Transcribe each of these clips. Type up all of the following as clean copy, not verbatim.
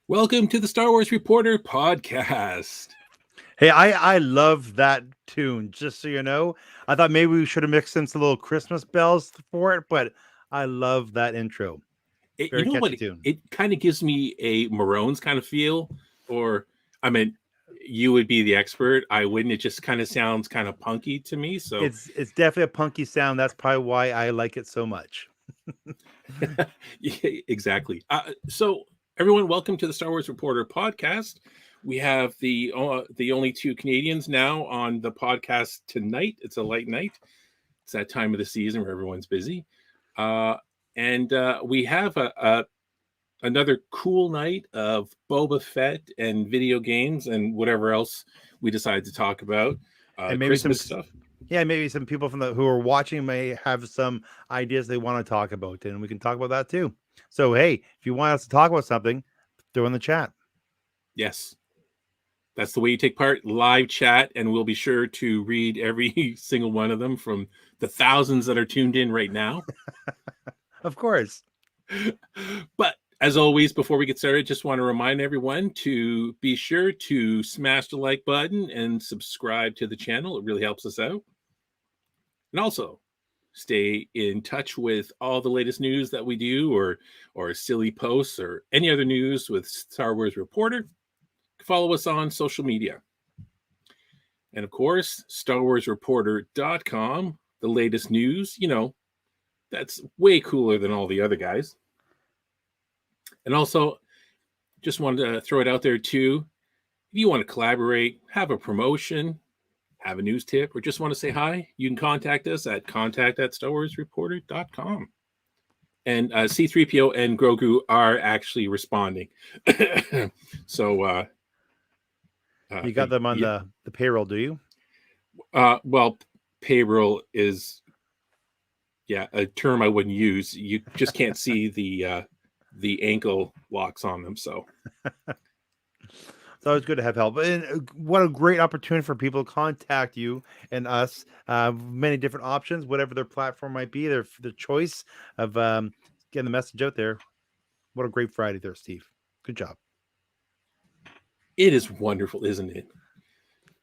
Welcome to the Star Wars Reporter podcast. Hey, I love that tune. Just so you know, I thought maybe we should have mixed in some little Christmas bells for it, but I love that intro. You Very know what? catchy It, tune. it kind of gives me a Maroons kind of feel, or I mean, you would be the expert. I wouldn't. It just kind of sounds kind of punky to me. So, It's definitely a punky sound. That's probably why I like it so much. yeah, exactly. So, everyone, welcome to the Star Wars Reporter podcast. We have the only two Canadians now on the podcast tonight. It's a light night. It's that time of the season where everyone's busy. Uh, and we have another cool night of Boba Fett and video games and whatever else we decide to talk about. And maybe Christmas stuff. maybe some people from who are watching may have some ideas they want to talk about, and we can talk about that too. So hey, if you want us to talk about something, throw in the chat. Yes, that's the way you take part. Live chat, and we'll be sure to read every single one of them from the thousands that are tuned in right now. Of course. But as always, before we get started, just want to remind everyone to be sure to smash the like button and subscribe to the channel. It really helps us out. And also, stay in touch with all the latest news that we do, or silly posts, or any other news with Star Wars Reporter. Follow us on social media. And of course, StarWarsReporter.com, the latest news. That's way cooler than all the other guys. And also, just wanted to throw it out there too. If you want to collaborate, have a promotion, have a news tip, or just want to say hi, you can contact us at contact@StarWarsReporter.com. And C3PO and Grogu are actually responding. So You got them on the payroll, do you? well, payroll is a term I wouldn't use. You just can't see the ankle locks on them. So it's always good to have help. And what a great opportunity for people to contact you and us. Many different options, whatever their platform might be, their choice of getting the message out there. What a great Friday there, Steve. Good job. it is wonderful, isn't it?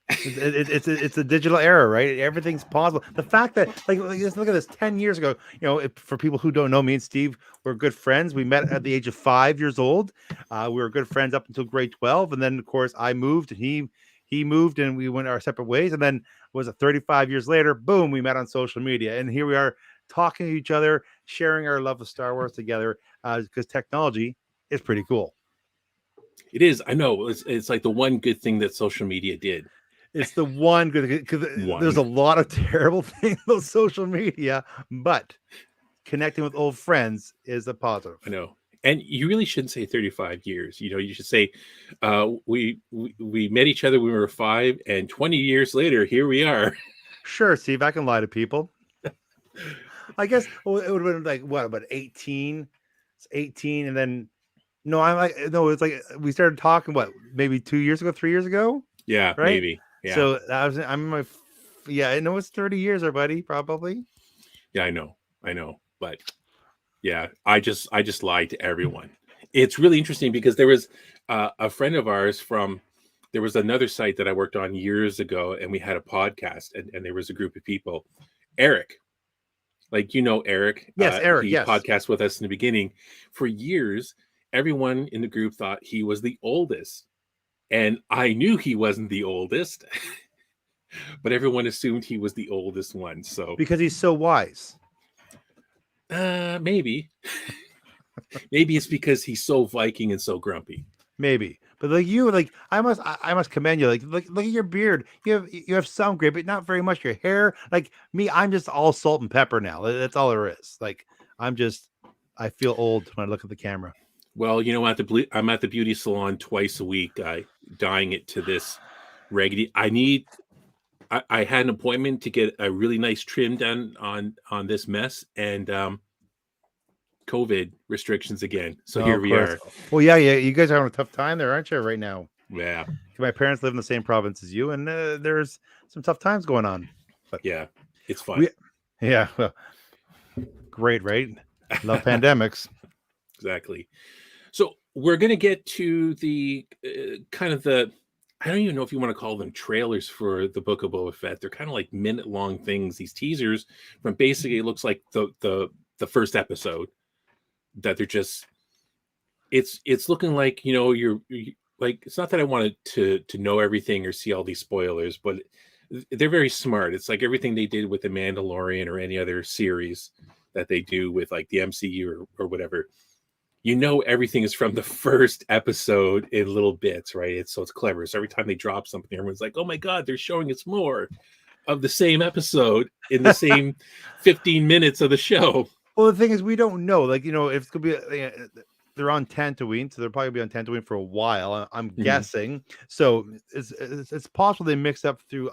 It's a digital era, right? Everything's possible. The fact that just look at this 10 years ago, for people who don't know, me and Steve were good friends. We met at the age of 5 years old. We were good friends up until grade 12, and then of course I moved and he moved and we went our separate ways. And then was it 35 years later, boom, we met on social media, and here we are talking to each other, sharing our love of Star Wars together, because technology is pretty cool. It is. I know. It's like the one good thing that social media did. It's the one good, because there's a lot of terrible things on social media, but connecting with old friends is a positive. I know. And you really shouldn't say 35 years. You should say we met each other when we were 5, and 20 years later, here we are. Sure, Steve, I can lie to people. I guess it would have been like, what, about 18? It's 18, and then it's like we started talking, what, maybe 2 years ago, 3 years ago? Yeah, right? Maybe. Yeah. So I'm in my, I know it's 30 years, our buddy, probably. Yeah, I know. But yeah, I just lied to everyone. It's really interesting because there was a friend of ours there was another site that I worked on years ago, and we had a podcast, and there was a group of people. Eric, Eric. Yes, Eric. He yes. podcast with us in the beginning. For years, everyone in the group thought he was the oldest. And I knew he wasn't the oldest, but everyone assumed he was the oldest one. So because he's so wise. Maybe. Maybe it's because he's so Viking and so grumpy. Maybe. But I must commend you. Look at your beard. You have some gray, but not very much. Your hair, like me, I'm just all salt and pepper now. That's all there is. I feel old when I look at the camera. Well, I'm at the beauty salon twice a week, dyeing it to this raggedy. I had an appointment to get a really nice trim done on this mess, and COVID restrictions again. So here we are. Well, yeah. You guys are having a tough time there, aren't you, right now? Yeah. My parents live in the same province as you, and there's some tough times going on. But yeah, it's fun. Well, great, right? Love pandemics. Exactly. So we're going to get to the kind of the, I don't even know if you want to call them trailers for the Book of Boba Fett. They're kind of like minute-long things, these teasers from basically it looks like the first episode that they're just it's looking like, you know, you're like, it's not that I wanted to know everything or see all these spoilers, but they're very smart. It's like everything they did with the Mandalorian or any other series that they do with like the MCU or whatever. You know, everything is from the first episode in little bits, right? It's clever. So every time they drop something, everyone's like, "Oh my god, they're showing us more of the same episode in the same 15 minutes of the show." Well, the thing is, we don't know. Like, you know, if it's gonna be, they're on Tatooine, so they'll probably be on Tatooine for a while. I'm guessing. So it's possible they mix up through.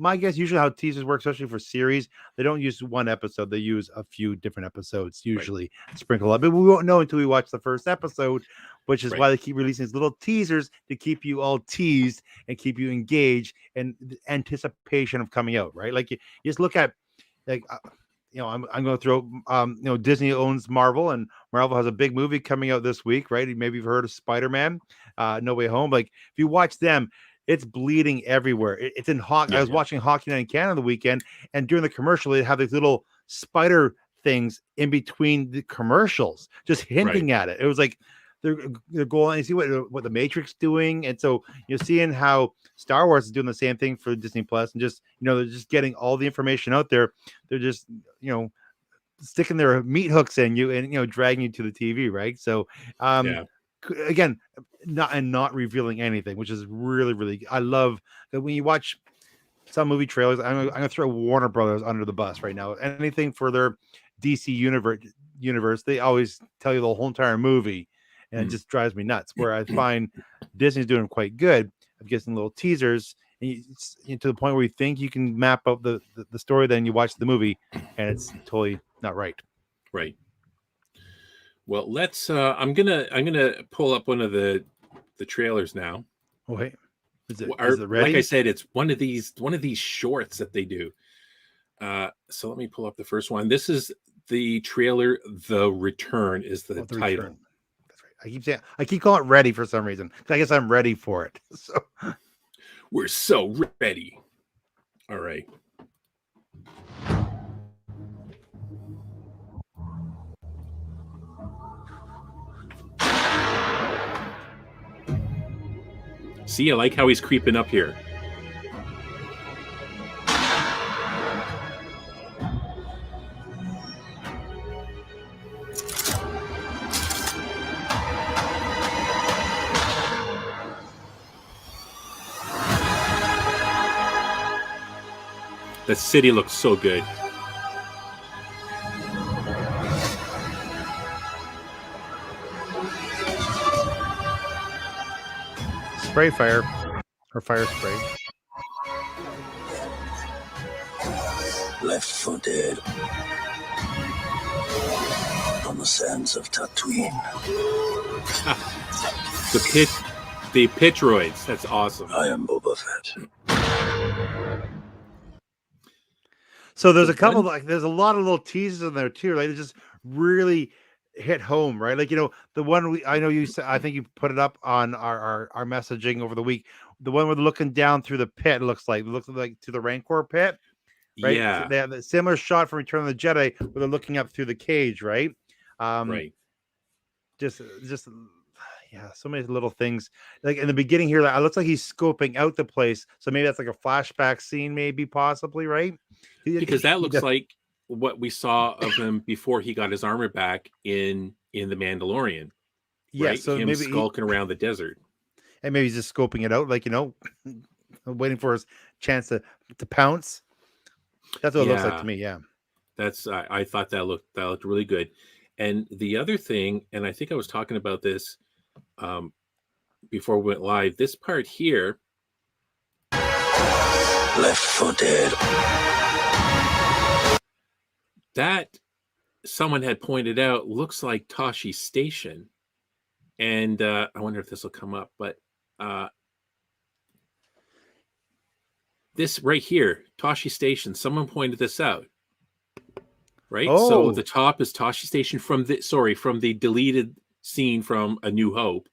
My guess, usually how teasers work, especially for series, they don't use one episode; they use a few different episodes, usually sprinkle up. But we won't know until we watch the first episode, which is why they keep releasing these little teasers to keep you all teased and keep you engaged and anticipation of coming out. Right? Like you just look at like. You know, I'm going to throw, you know, Disney owns Marvel, and Marvel has a big movie coming out this week, right? Maybe you've heard of Spider-Man, No Way Home. Like, if you watch them, it's bleeding everywhere. It's in hockey. I was watching Hockey Night in Canada the weekend, and during the commercial, they have these little spider things in between the commercials, just hinting at it. It was like they're going. You see what the Matrix doing, and so you're seeing how Star Wars is doing the same thing for Disney Plus, and just, you know, they're just getting all the information out there. They're just, you know, sticking their meat hooks in you and, you know, dragging you to the TV, right? So again, not revealing anything, which is really I love that when you watch some movie trailers. I'm gonna throw Warner Brothers under the bus right now. Anything for their DC universe, they always tell you the whole entire movie, and it just drives me nuts. Where I find Disney's doing quite good of getting little teasers, and to the point where you think you can map out the story, then you watch the movie, and it's totally not right. Right. Well, let's. I'm gonna pull up one of the trailers now. Oh, wait. Is it ready? Like I said, it's one of these shorts that they do. So let me pull up the first one. This is the trailer. The Return is the title. Return. That's right. I keep calling it ready for some reason. I guess I'm ready for it. So we're so ready. All right. See, I like how he's creeping up here. The city looks so good. Spray fire or fire spray. Left for dead on the sands of Tatooine. The Pitroids. That's awesome. I am Boba Fett. So there's a couple, like there's a lot of little teasers in there too. Like it just really hit home, right? Like, you know, the one I know you said, I think you put it up on our messaging over the week. The one where they're looking down through the pit, it looks like to the Rancor pit, right? Yeah. So they have a similar shot from Return of the Jedi where they're looking up through the cage, right? Right. Just yeah, so many little things. Like in the beginning here, it looks like he's scoping out the place. So maybe that's like a flashback scene, maybe possibly, right? Because that looks like what we saw of him before he got his armor back in The Mandalorian. Yeah, right? so him maybe skulking around the desert. And maybe he's just scoping it out, like, you know, waiting for his chance to pounce. That's what it looks like to me. Yeah. That's I thought that looked really good. And the other thing, and I think I was talking about this before we went live, this part here. Left for dead. That someone had pointed out looks like Toshi Station. And I wonder if this will come up, but this right here, Toshi Station, someone pointed this out. Right? Oh. So the top is Toshi Station from the deleted scene from A New Hope,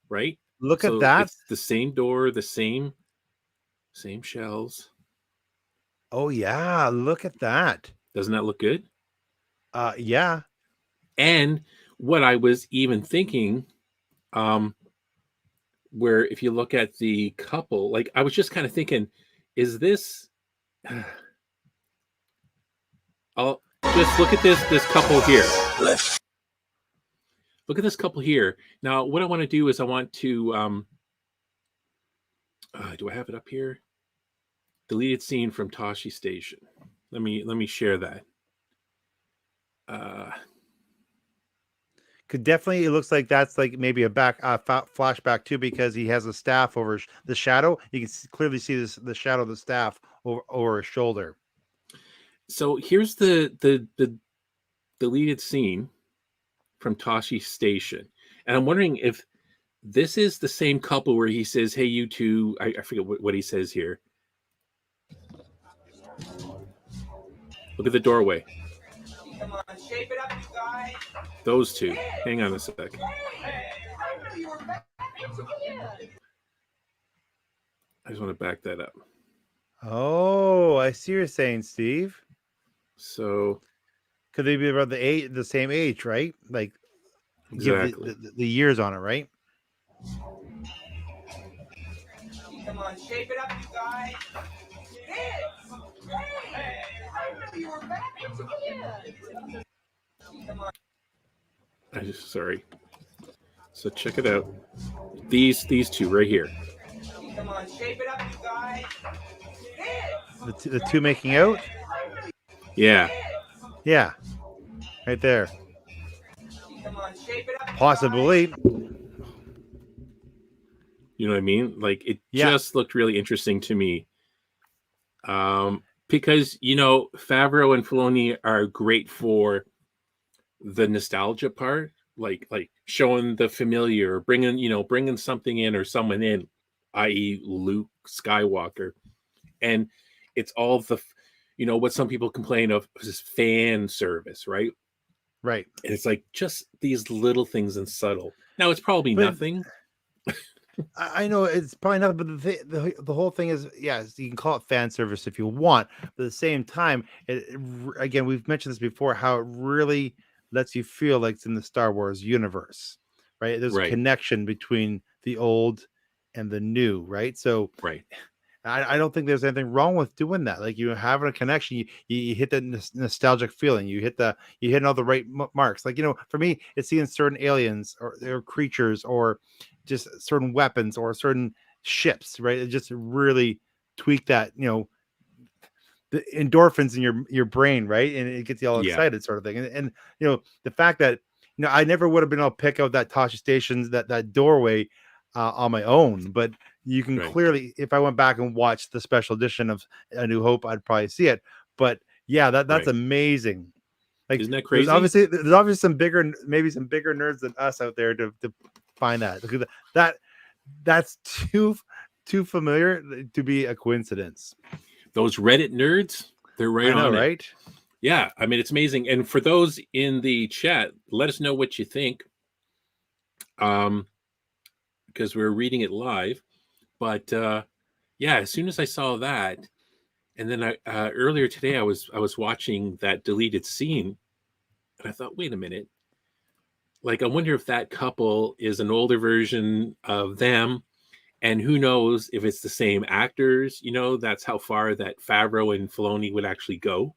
right? Look at So that. it's the same door, the same shelves. Oh yeah, look at that. Doesn't that look good? Yeah. And what I was even thinking, where if you look at the couple, like I was just kind of thinking, is this? I'll just look at this couple here. Left. Look at this couple here. Now, what I want to do is I want to. Do I have it up here? Deleted scene from Toshi Station. Let me share that. Could definitely, it looks like that's like maybe a flashback too, because he has a staff over the shadow. You can clearly see the shadow of the staff over his shoulder. So here's the deleted scene from Toshi Station, and I'm wondering if this is the same couple where he says, "Hey, you two," I forget what he says here. Look at the doorway. Come on, shape it up, you guys. Those two. Hang on a sec. I just want to back that up. Oh, I see what you're saying, Steve. So Could they be about the same age, right? Like, exactly. give the years on it, right? Come on, shape it up, you guys. Sorry. So check it out. These two right here. Come on, shape it up, you guys. The two making out. Yeah. Yeah, right there. Come on, shape it up. Possibly. You know what I mean? Like it Yeah. just looked really interesting to me. Because Favreau and Filoni are great for the nostalgia part, like showing the familiar, bringing something in or someone in, i.e. Luke Skywalker. And it's all the what some people complain of is fan service, right? Right. And it's like just these little things and subtle. Now it's probably nothing. I know it's probably not, but the whole thing is, yes, you can call it fan service if you want, but at the same time, again, we've mentioned this before, how it really lets you feel like it's in the Star Wars universe, right? There's a connection between the old and the new, right? So right. I don't think there's anything wrong with doing that. Like, you having a connection, you hit the nostalgic feeling, you hit all the right marks. Like, for me, it's seeing certain aliens or creatures or just certain weapons or certain ships, right? It just really tweak that, the endorphins in your brain, right? And it gets you all excited, sort of thing. And the fact that I never would have been able to pick out that Toshi Station's that doorway on my own, but you can clearly, if I went back and watched the special edition of A New Hope, I'd probably see it. But yeah, that's amazing. Like, isn't that crazy? There's obviously some bigger nerds than us out there to find that, because that's too familiar to be a coincidence. Those Reddit nerds, they're right on it. Right? Yeah, I mean, it's amazing. And for those in the chat, let us know what you think. Because we're reading it live. But yeah, as soon as I saw that, and then I earlier today I was watching that deleted scene, and I thought, wait a minute, like I wonder if that couple is an older version of them, and who knows if it's the same actors. That's how far that Favreau and Filoni would actually go.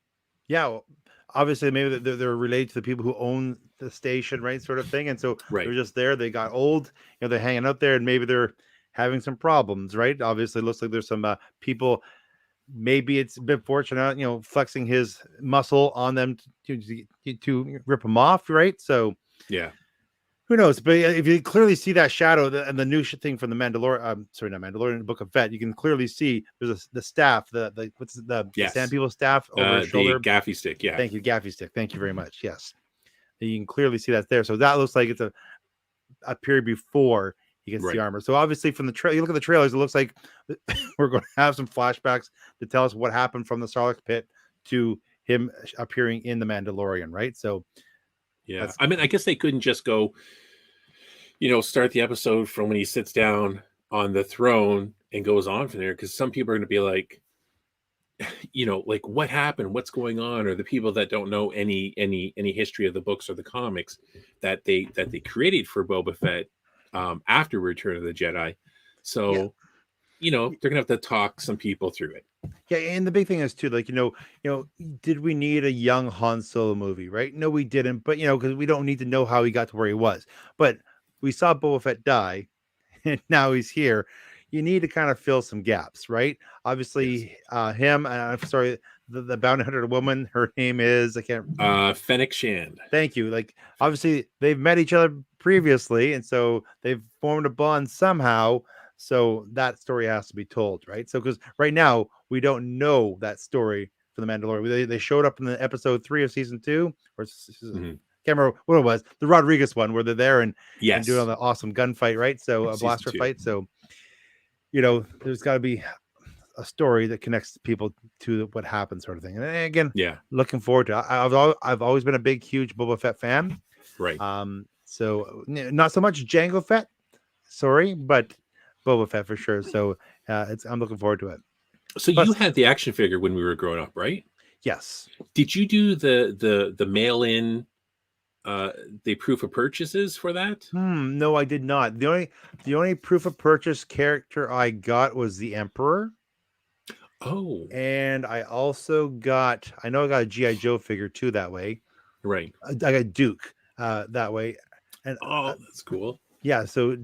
Yeah, well, obviously maybe they're related to the people who own the station, right, sort of thing. And so they're just there. They got old, they're hanging out there, and maybe they're having some problems, right? Obviously, it looks like there's some people. Maybe it's a bit fortunate, flexing his muscle on them to rip them off, right? So yeah, who knows? But if you clearly see that shadow and the new thing from the Mandalorian, Book of Fett, you can clearly see there's the staff, the Sand People staff over his shoulder, the gaffy stick. Yeah, thank you, gaffy stick. Thank you very much. Yes, you can clearly see that's there. So that looks like it's a period before he gets the armor. So obviously, from you look at the trailers, it looks like we're going to have some flashbacks to tell us what happened from the Sarlacc pit to him appearing in the Mandalorian, right? So yeah, I mean, I guess they couldn't just go start the episode from when he sits down on the throne and goes on from there, because some people are going to be like, like, what happened, what's going on, or the people that don't know any history of the books or the comics that they created for Boba Fett after Return of the Jedi. So they're gonna have to talk some people through it. Yeah, and the big thing is too, like, did we need a young Han Solo movie, right? No, we didn't, but because we don't need to know how he got to where he was. But we saw Boba Fett die, and now he's here. You need to kind of fill some gaps, right? Obviously, him. I'm sorry, the bounty hunter woman. Her name is, I can't. Fennec Shand. Thank you. Like, obviously, they've met each other previously, and so they've formed a bond somehow. So that story has to be told, right? So because right now we don't know that story for the Mandalorian. They showed up in the episode 3 of season 2, or can't remember what it was, the Rodriguez one, where they're there and doing all the awesome gunfight, right? So a blaster fight. So there's got to be a story that connects people to what happened, sort of thing. And again, looking forward to it. I've always been a big, huge Boba Fett fan, right? So not so much Jango Fett, sorry, but Boba Fett for sure. So I'm looking forward to it. So you had the action figure when we were growing up, right? Yes. Did you do the mail-in the proof of purchases for that? No, I did not. The only proof of purchase character I got was the Emperor. Oh. And I also got I got a G.I. Joe figure too that way. Right. I got Duke that way. And that's cool. Yeah, so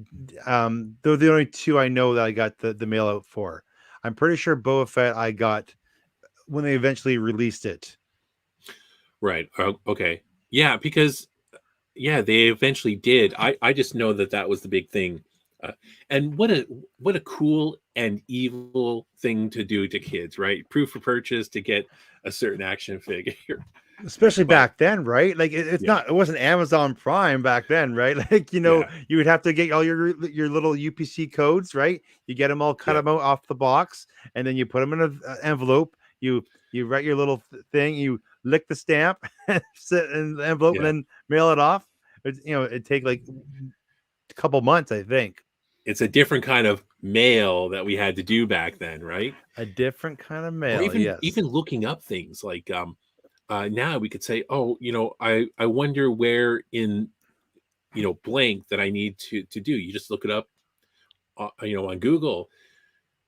they're the only two I know that I got the mail out for. I'm pretty sure Boba Fett I got when they eventually released it. Right. Okay. Yeah, because they eventually did. I just know that was the big thing. And what a cool and evil thing to do to kids, right? Proof of purchase to get a certain action figure. Especially back then, right? Like it wasn't Amazon Prime back then, right? Like, you would have to get all your little UPC codes, right? You get them all, cut them out off the box, and then you put them in an envelope. You write your little thing, you lick the stamp, sit in the envelope, and then mail it off. It'd take like a couple months, I think. It's a different kind of mail that we had to do back then, right? A different kind of mail, even looking up things like now we could say, I wonder where in blank that I need to do. You just look it up on Google.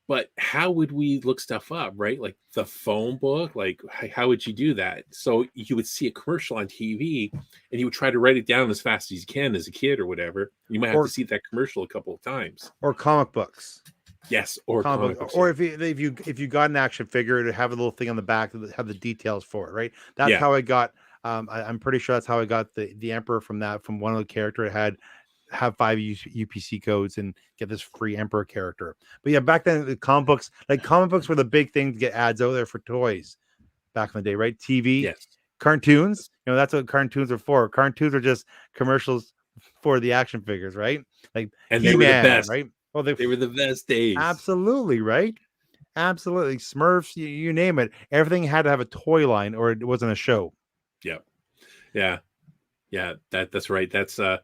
But how would we look stuff up, right? Like the phone book, like how would you do that? So you would see a commercial on TV and you would try to write it down as fast as you can as a kid or whatever. You might have to see that commercial a couple of times. Or comic books. Yes, or comic books. Or if you got an action figure, to have a little thing on the back that have the details for it, right? That's how I got. I'm pretty sure that's how I got the Emperor from one of the character. It had have 5 UPC codes and get this free Emperor character. But yeah, back then the comic books were the big thing to get ads out there for toys back in the day, right? TV, cartoons. That's what cartoons are for. Cartoons are just commercials for the action figures, right? Like, and they were the best, right? Well, they were the best days. Absolutely, right? Absolutely. Smurfs, you name it. Everything had to have a toy line or it wasn't a show. Yeah. That's right. That's the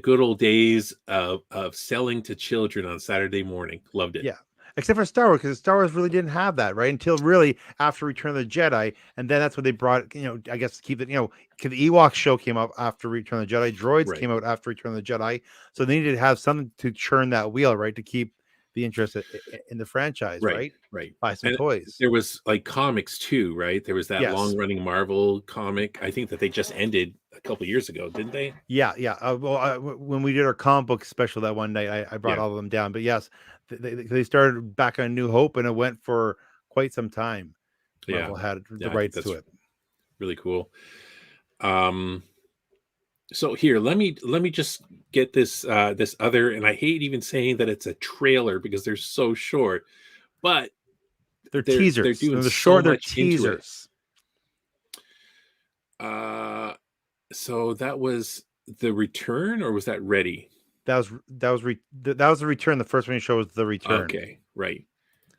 good old days of selling to children on Saturday morning. Loved it. Yeah. Except for Star Wars, because Star Wars really didn't have that, right? Until really after Return of the Jedi. And then that's what they brought, I guess to keep it, because the Ewok show came up after Return of the Jedi. Droids came out after Return of the Jedi. So they needed to have something to churn that wheel, right? To keep the interest in the franchise, right? Buy some toys. There was like comics too, right? There was that long-running Marvel comic. I think that they just ended a couple of years ago, didn't they? Yeah. When we did our comic book special that one night, I brought all of them down. But yes, they started back on New Hope, and it went for quite some time. Marvel had the rights to it. Really cool. So here, let me just get this other, and I hate even saying that it's a trailer because they're so short, but they're teasers. They're doing they're teasers. So that was the Return, or was that Ready? That was the Return. The first one you showed was the Return. Okay, right.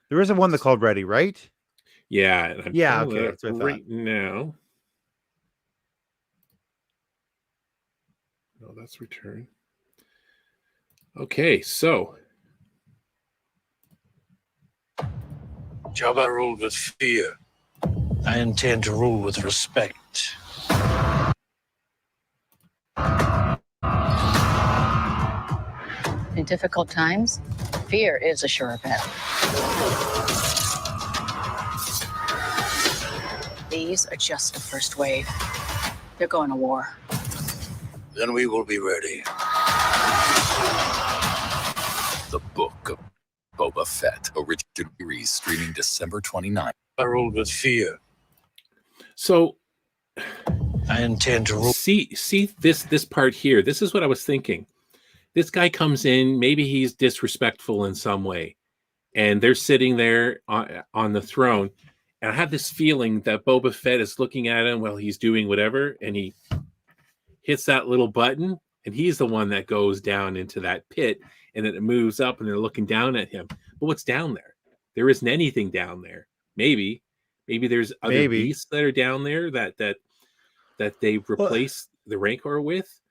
There is one that's called Ready, right? Yeah. And okay. That's right now. No, that's return. Okay, so Jabba ruled with fear. I intend to rule with respect. In difficult times, fear is a sure bet. These are just the first wave. They're going to war. Then we will be ready. The Book of Boba Fett, original series streaming December 29th. I ruled with fear. so I intend to rule. see this part here. This is what I was thinking. This guy comes in, maybe he's disrespectful in some way, and they're sitting there on the throne, and I have this feeling that Boba Fett is looking at him while he's doing whatever, and he hits that little button, and he's the one that goes down into that pit, and then it moves up, and they're looking down at him. But what's down there? There isn't anything down there. Maybe there's other beasts that are down there that they replace the Rancor with.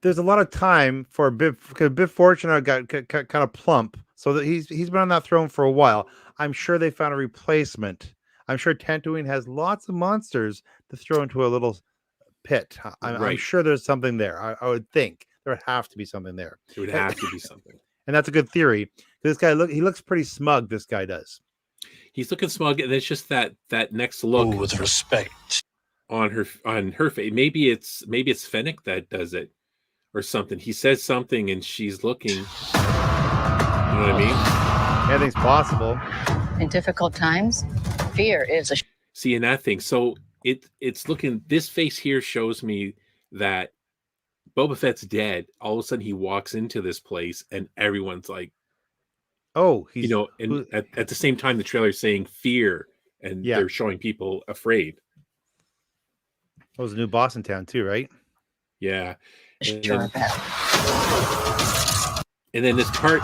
There's a lot of time for Bib Fortune got kind of plump, so that he's been on that throne for a while. I'm sure they found a replacement. I'm sure Tatooine has lots of monsters to throw into a little pit. I'm sure there's something there. I would think there would have to be something there. There would have to be something. And that's a good theory. This guy he looks pretty smug. This guy does. He's looking smug, and it's just that next look Rule with respect. on her face. Maybe it's Fennec that does it, or something. He says something, and she's looking. You know what I mean? Anything's possible. In difficult times, fear is a See, in that thing. So it's looking. This face here shows me that Boba Fett's dead. All of a sudden, he walks into this place, and everyone's like, Oh, he's and at the same time, the trailer's saying fear, and they're showing people afraid. That was a new boss in town too, right? Yeah. sure bet. And then this part,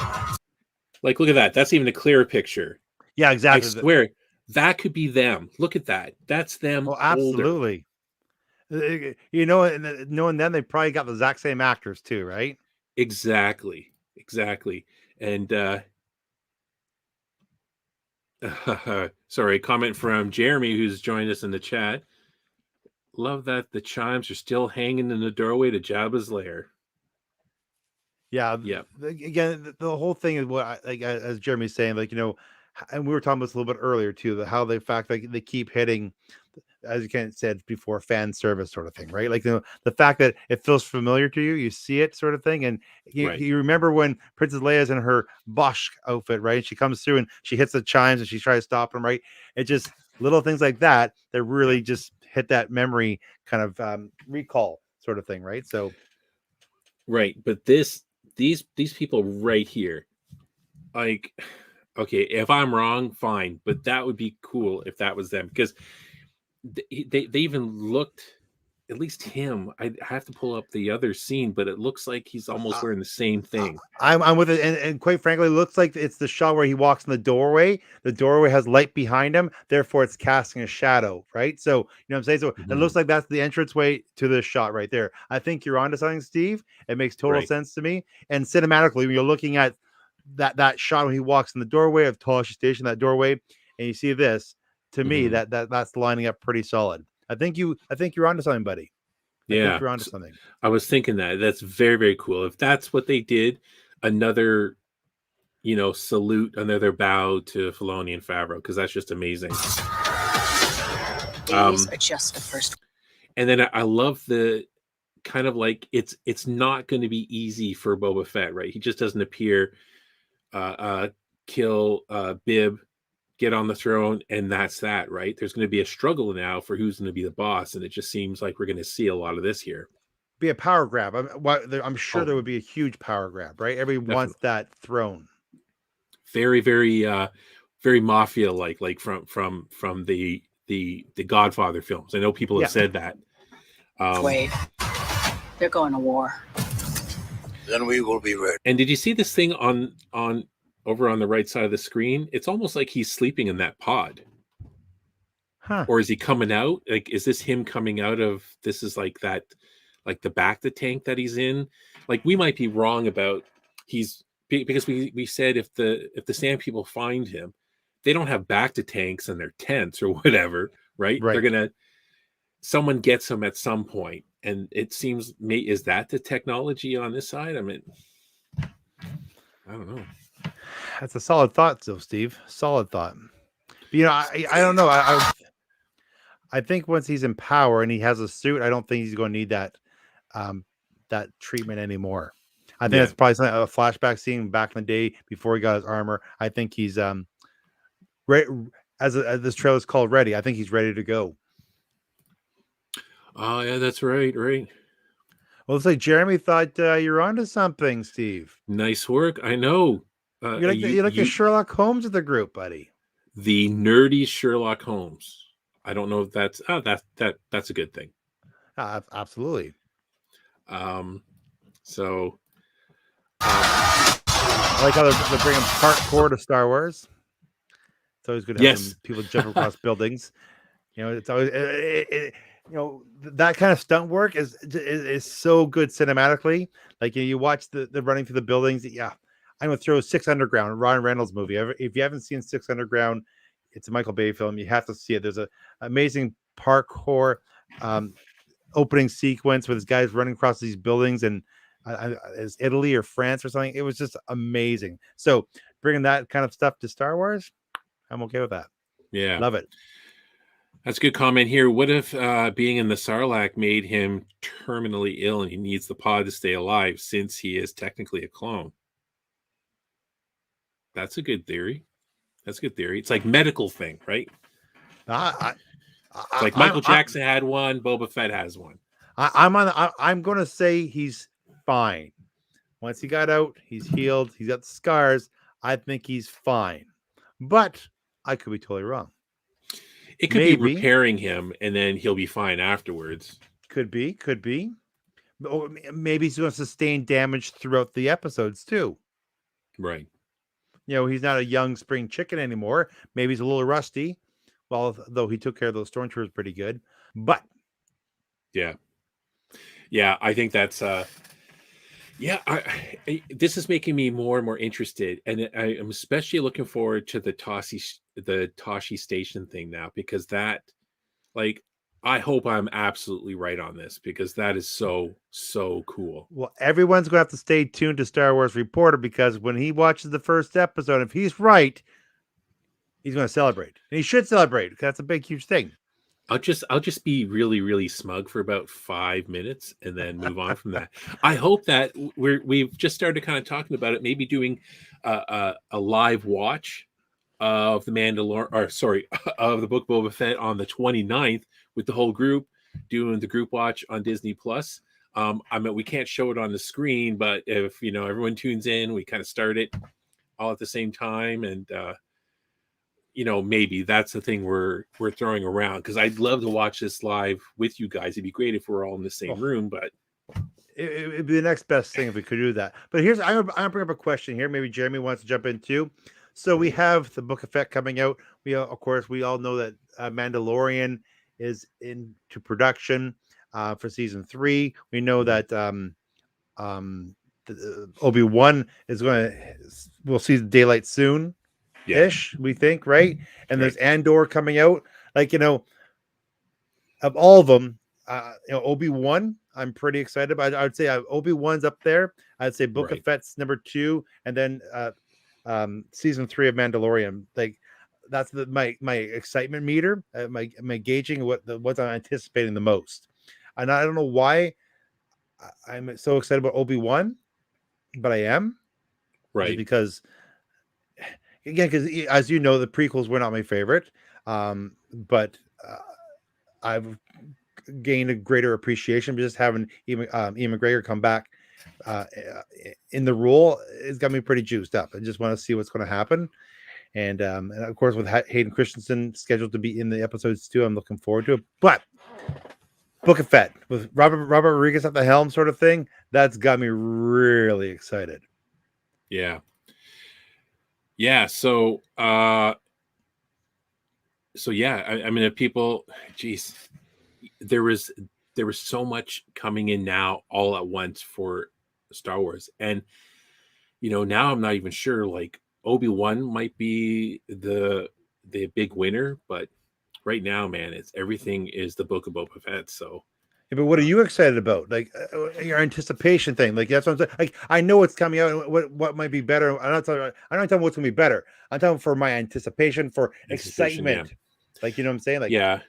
like, look at that. That's even a clearer picture. Yeah, exactly. I swear that could be them. Look at that. That's them. Oh, absolutely. You know, and knowing them, they probably got the exact same actors too, right? Exactly. And sorry, comment from Jeremy, who's joined us in the chat. Love that the chimes are still hanging in the doorway to Jabba's lair. Yeah. Again, the whole thing is what, as Jeremy's saying, like, you know, and we were talking about this a little bit earlier too, how the fact that they keep hitting, as you kind of said before, fan service sort of thing, right? Like, you know, the fact that it feels familiar to you, you see it sort of thing. And you remember when Princess Leia's in her Bosch outfit, right? She comes through and she hits the chimes and she tries to stop them, right? It just little things like that really just hit that memory kind of recall sort of thing, right? So, right. But these people right here, like, okay, if I'm wrong, fine, but that would be cool if that was them, because they even looked, at least him. I have to pull up the other scene, but it looks like he's almost wearing the same thing. I'm with it, and quite frankly, it looks like it's the shot where he walks in the doorway. The doorway has light behind him, therefore it's casting a shadow, right? So, you know what I'm saying? So it looks like that's the entranceway to this shot right there. I think you're onto something, Steve. It makes total sense to me. And cinematically, when you're looking at that shot when he walks in the doorway of Toshi Station, that doorway, and you see this, to me, that's lining up pretty solid. I think you're onto something, buddy. I think you're onto something. I was thinking that's very, very cool. If that's what they did, another, you know, salute, another bow to Filoni and Favreau, because that's just amazing. These are just the first. And then I love the kind of like it's not going to be easy for Boba Fett, right? He just doesn't appear, kill Bib, get on the throne, and that's that, right? There's going to be a struggle now for who's going to be the boss, and it just seems like we're going to see a lot of this here. Be a power grab. I'm sure there would be a huge power grab, right? Everyone wants that throne. Very, very, very mafia like from the Godfather films. I know people have said that. Wait, they're going to war. Then we will be ready. And did you see this thing on over on the right side of the screen? It's almost like he's sleeping in that pod. Huh. Or is he coming out? Like, is this him coming out of, this is like that like the Bacta tank that he's in. Like we might be wrong about because we said if the Sand People find him, they don't have Bacta tanks in their tents or whatever, right? Right. Someone gets him at some point, and it seems is that the technology on this side? I mean, I don't know. That's a solid thought, though, Steve. Solid thought. But, I don't know. I think once he's in power and he has a suit, I don't think he's going to need that treatment anymore. I think that's probably a flashback scene back in the day before he got his armor. I think he's right as this trailer is called Ready. I think he's ready to go. Oh yeah, that's right. Well, looks like Jeremy thought you're onto something, Steve. Nice work. I know. You're like the Sherlock Holmes of the group, buddy. The nerdy Sherlock Holmes. I don't know if that's a good thing. Absolutely. So I like how they're bringing parkour to Star Wars. It's always good to have people jump across buildings. It's always that kind of stunt work is so good cinematically. Like you watch the running through the buildings. Yeah, I'm gonna throw 6 Underground, Ryan Reynolds movie. If you haven't seen 6 Underground, it's a Michael Bay film. You have to see it. There's an amazing parkour opening sequence with these guys running across these buildings, and is Italy or France or something. It was just amazing. So bringing that kind of stuff to Star Wars, I'm okay with that. Yeah, love it. That's a good comment here. What if being in the Sarlacc made him terminally ill and he needs the pod to stay alive since he is technically a clone? That's a good theory. It's like medical thing, right? Like Michael Jackson had one, Boba Fett has one. I'm going to say he's fine. Once he got out, he's healed. He's got the scars. I think he's fine, but I could be totally wrong. It could be repairing him, and then he'll be fine afterwards. Could be. Or maybe he's going to sustain damage throughout the episodes too. Right. He's not a young spring chicken anymore. Maybe he's a little rusty. Well, though he took care of those stormtroopers pretty good. But yeah, I think that's this is making me more and more interested, and I am especially looking forward to the Toshi station thing now, because that, like, I hope I'm absolutely right on this, because that is so cool. Well, everyone's going to have to stay tuned to Star Wars Reporter, because when he watches the first episode, if he's right, he's going to celebrate, and he should celebrate, because that's a big, huge thing. I'll just be really, really smug for about 5 minutes and then move on from that. I hope that we've just started kind of talking about it, maybe doing a live watch of the of the Book of Boba Fett on the 29th with the whole group, doing the group watch on Disney Plus. I mean, we can't show it on the screen, but if everyone tunes in, we kind of start it all at the same time, and maybe that's the thing we're throwing around, because I'd love to watch this live with you guys. It'd be great if we're all in the same room, but it'd be the next best thing if we could do that. But I'm gonna bring up a question here. Maybe Jeremy wants to jump in too. So we have the Book of Fett coming out. We all know that Mandalorian is into production for season 3. We know that Obi-Wan we'll see the daylight soon. Ish, we think, right? And there's Andor coming out. Like, of all of them, Obi-Wan, I'm pretty excited about. I would say Obi-Wan's up there. I'd say Book of Fett's number 2, and then season 3 of Mandalorian. Like, that's my excitement meter. My gauging what I'm anticipating the most. And I don't know why I'm so excited about Obi-Wan, but I am. Right. Because as you know, the prequels were not my favorite, but I've gained a greater appreciation for just having Ian McGregor come back in the role. It's got me pretty juiced up. I just want to see what's going to happen, and of course with Hayden Christensen scheduled to be in the episodes too, I'm looking forward to it. But Book of Fett with Robert Rodriguez at the helm, sort of thing, that's got me really excited. So yeah, I mean, if people, there was there was so much coming in now all at once for Star Wars. And, now I'm not even sure, like Obi-Wan might be the big winner, but right now, man, it's everything is the Book of Boba Fett. So Yeah, but what are you excited about? Like your anticipation thing. Like that's what I'm saying. Like I know what's coming out. And what might be better. I'm not talking what's gonna be better. I'm talking for my anticipation, for Anticipation, yeah. excitement. Like you know what I'm saying? Like yeah,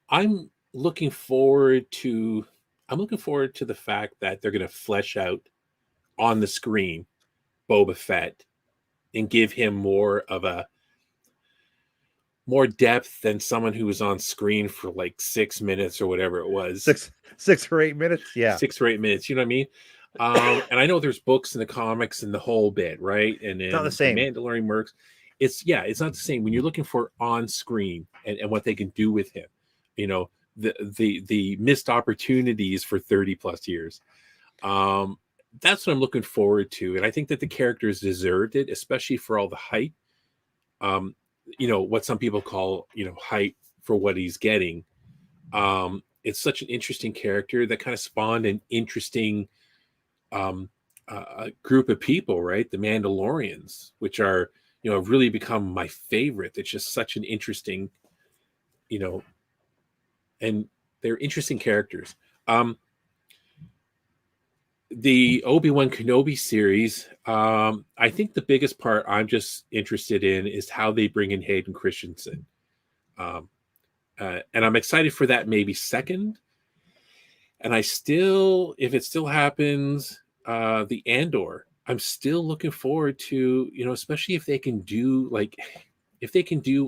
I'm looking forward to the fact that they're going to flesh out on the screen Boba Fett and give him more depth than someone who was on screen for like 6 minutes or whatever it was. 6 or 8 minutes. Yeah. 6 or 8 minutes. You know what I mean? And I know there's books and the comics and the whole bit, right? And then It's not the same. Mandalorian works. It's not the same when you're looking for on screen and what they can do with him. The missed opportunities for 30 plus years. That's what I'm looking forward to. And I think that the characters deserved it, especially for all the hype. What some people call, hype for what he's getting. It's such an interesting character that kind of spawned an interesting group of people, right? The Mandalorians, which are, have really become my favorite. It's just such an interesting, and they're interesting characters. The Obi-Wan Kenobi series, I think the biggest part I'm just interested in is how they bring in Hayden Christensen. And I'm excited for that maybe second. And if it still happens, the Andor, I'm still looking forward to, especially if they can do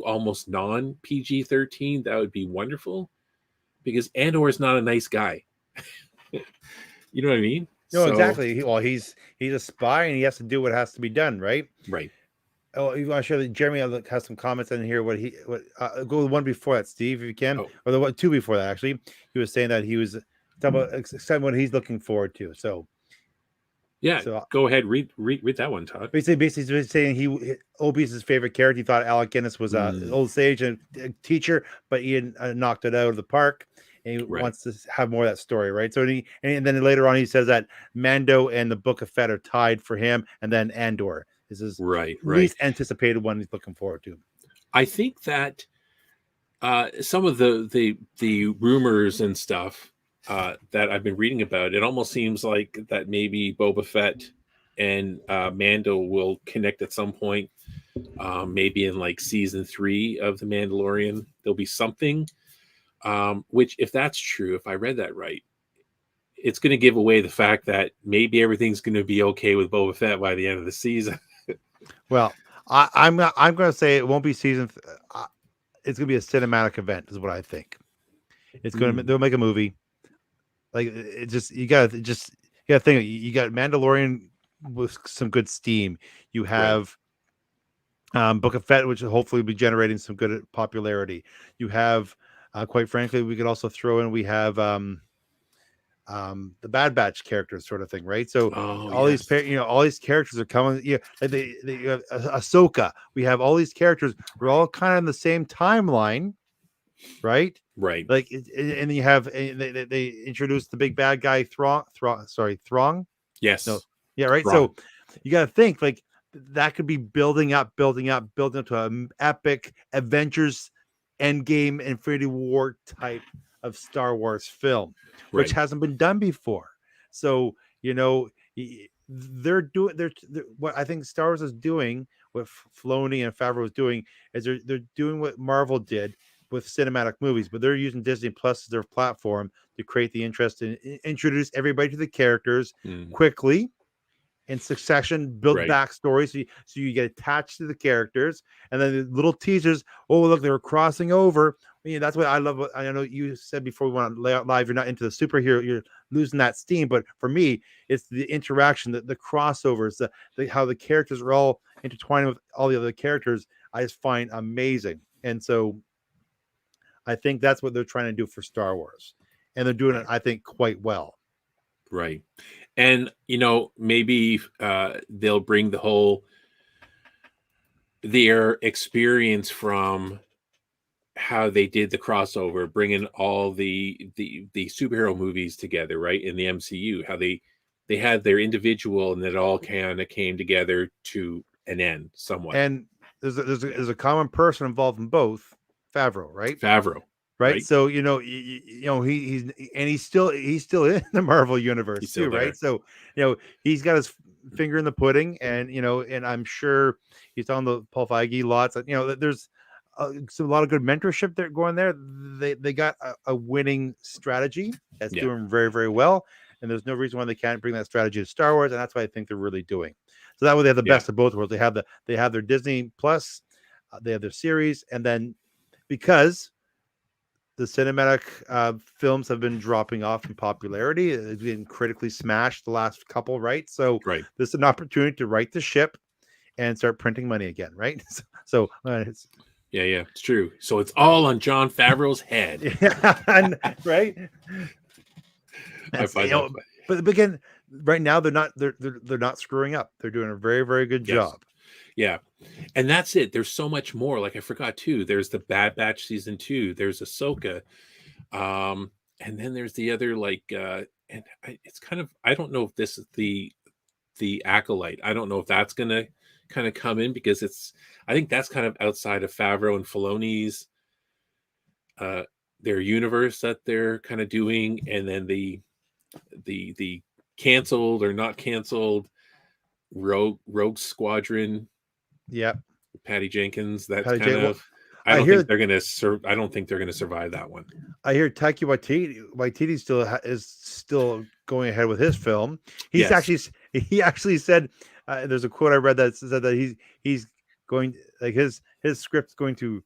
almost non-PG-13, that would be wonderful, because Andor is not a nice guy. You know what I mean? No, exactly. Well, he's a spy and he has to do what has to be done, right? Right. Oh, you want to share that Jeremy has some comments in here? Go the one before that, Steve, if you can, or the two before that. Actually, he was saying that he was talking about exciting what he's looking forward to. So, yeah, go ahead, read that one, Todd. Basically, he's saying Obi's his favorite character. He thought Alec Guinness was an old sage and a teacher, but he knocked it out of the park. And he wants to have more of that story, right? So and then later on he says that Mando and the Book of Fett are tied for him, and then Andor is his least anticipated one he's looking forward to. I think that some of the rumors and stuff that I've been reading about, it almost seems like that maybe Boba Fett and Mando will connect at some point, maybe in like season 3 of The Mandalorian. There'll be something. Which, if that's true, if I read that right, it's going to give away the fact that maybe everything's going to be okay with Boba Fett by the end of the season. Well, I'm going to say it won't be season. It's going to be a cinematic event, is what I think. It's going to they'll make a movie. Like it just you got to think you got Mandalorian with some good steam. You have Book of Fett, which will hopefully be generating some good popularity. You have. Quite frankly, we could also throw in. We have the Bad Batch characters, sort of thing, right? So all these characters are coming. Yeah, like they have Ahsoka. We have all these characters. We're all kind of in the same timeline, right? Right. Like, and you have they introduced the big bad guy Thrawn. Yes. No. Yeah. Right. Thrawn. So you got to think like that could be building up to an epic Avengers Endgame, Infinity War type of Star Wars film, which hasn't been done before. So they're what I think Star Wars is doing, what Filoni and Favreau is doing, is they're doing what Marvel did with cinematic movies, but they're using Disney Plus as their platform to create the interest and introduce everybody to the characters quickly. In succession, build backstories so you get attached to the characters, and then the little teasers. Oh, look, they were crossing over. That's what I love. I know you said before we went on live, you're not into the superhero, you're losing that steam. But for me, it's the interaction, the crossovers, how the characters are all intertwining with all the other characters. I just find amazing, and so I think that's what they're trying to do for Star Wars, and they're doing it, I think, quite well. Right. And, maybe they'll bring their experience from how they did the crossover, bringing all the superhero movies together, right, in the MCU. How they had their individual, and it all kind of came together to an end somewhat. And there's a common person involved in both. Favreau, right? Favreau, Right. So he's still in the Marvel universe He's still too, there. right? So he's got his finger in the pudding, and and I'm sure he's telling the Paul Feige lots. That there's a lot of good mentorship there going there. They got a winning strategy that's Yeah. doing very, very well, and there's no reason why they can't bring that strategy to Star Wars, and that's what I think they're really doing. So that way they have the best of both worlds. They have their Disney Plus, they have their series, and then because the cinematic films have been dropping off in popularity, it's been critically smashed the last couple, right? So this is an opportunity to right the ship and start printing money again, right? So it's it's true. So it's all on Jon Favreau's head. Right? I find that funny. But again, right now they're not screwing up. They're doing a very, very good job. Yeah. And that's it. There's so much more. Like I forgot too. There's the Bad Batch season 2. There's Ahsoka. And then there's the other it's kind of, I don't know if this is the Acolyte. I don't know if that's gonna kind of come in, because I think that's kind of outside of Favreau and Filoni's their universe that they're kind of doing, and then the canceled or not canceled Rogue Squadron. Yep. Patty Jenkins. That's Patty kind of. Well, I don't think they're gonna. I don't think they're gonna survive that one. I hear Taika Waititi is still going ahead with his film. He actually said, there's a quote I read that said that he's going, like his script's going to,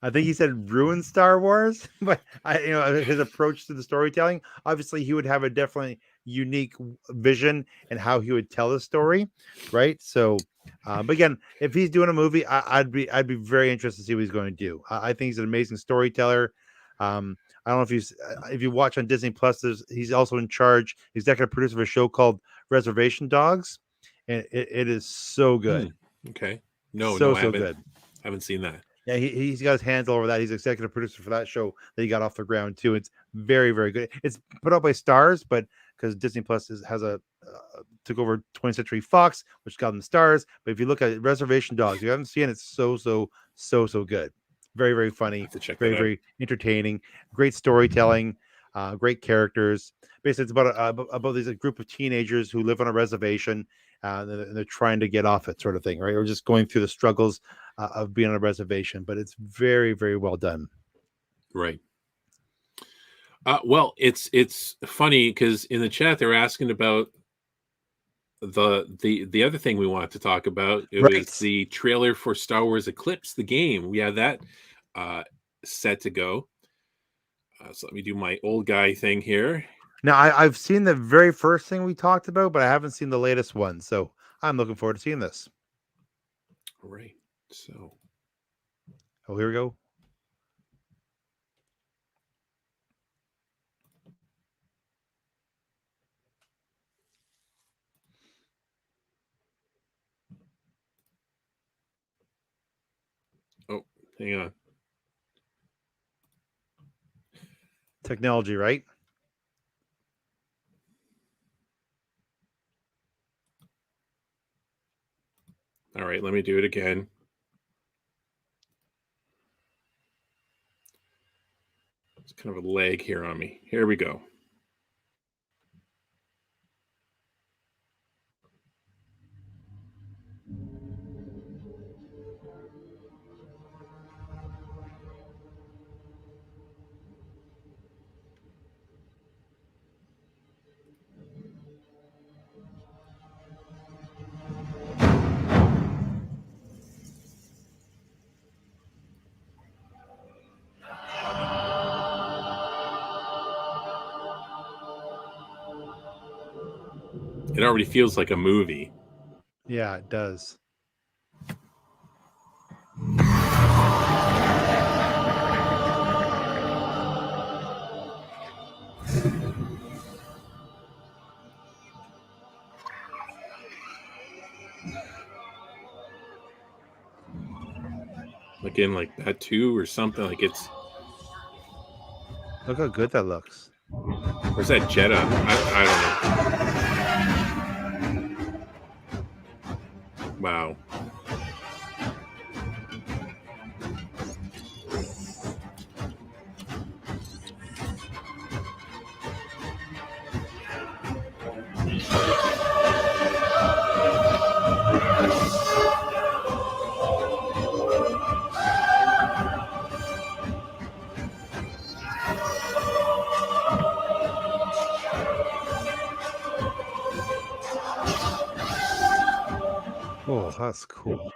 I think he said, ruin Star Wars. But his approach to the storytelling, obviously he would have a definitely unique vision and how he would tell the story, right? So but again, if he's doing a movie, I'd be very interested to see what he's going to do. I think he's an amazing storyteller. I don't know if you watch on Disney Plus, he's also in charge, executive producer of a show called Reservation Dogs, and it is so good. Okay, no, so I good. Haven't seen that. Yeah, he's got his hands all over that. He's executive producer for that show that he got off the ground too. It's very, very good. It's put out by Stars, but because Disney Plus has took over 20th Century Fox, which got them Stars. But if you look at Reservation Dogs, you haven't seen it. It's so good. Very, very funny. Very, very entertaining. Great storytelling. Great characters. Basically, it's about these group of teenagers who live on a reservation. And they're trying to get off it, sort of thing, right? Or just going through the struggles of being on a reservation. But it's very, very well done. Right. Well, it's funny because in the chat they're asking about the other thing we wanted to talk about. It was the trailer for Star Wars Eclipse, the game. We have that set to go. So let me do my old guy thing here. Now, I've seen the very first thing we talked about, but I haven't seen the latest one. So I'm looking forward to seeing this. All right. So. Oh, here we go. Oh, hang on. Technology, right? All right, let me do it again. It's kind of a lag here on me. Here we go. It already feels like a movie. Yeah, it does. like in like that 2 or something. Like it's Look how good that looks. where's that Jedi? I don't know. Wow. Oh, that's cool.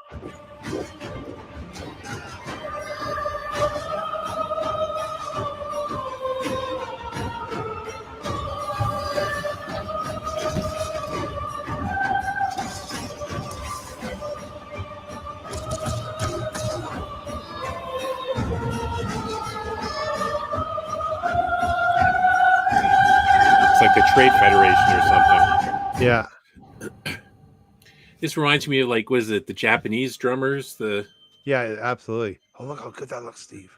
It's like the Trade Federation or something. Yeah. This reminds me of like, was it the Japanese drummers? Yeah, absolutely. Oh, look how good that looks, Steve.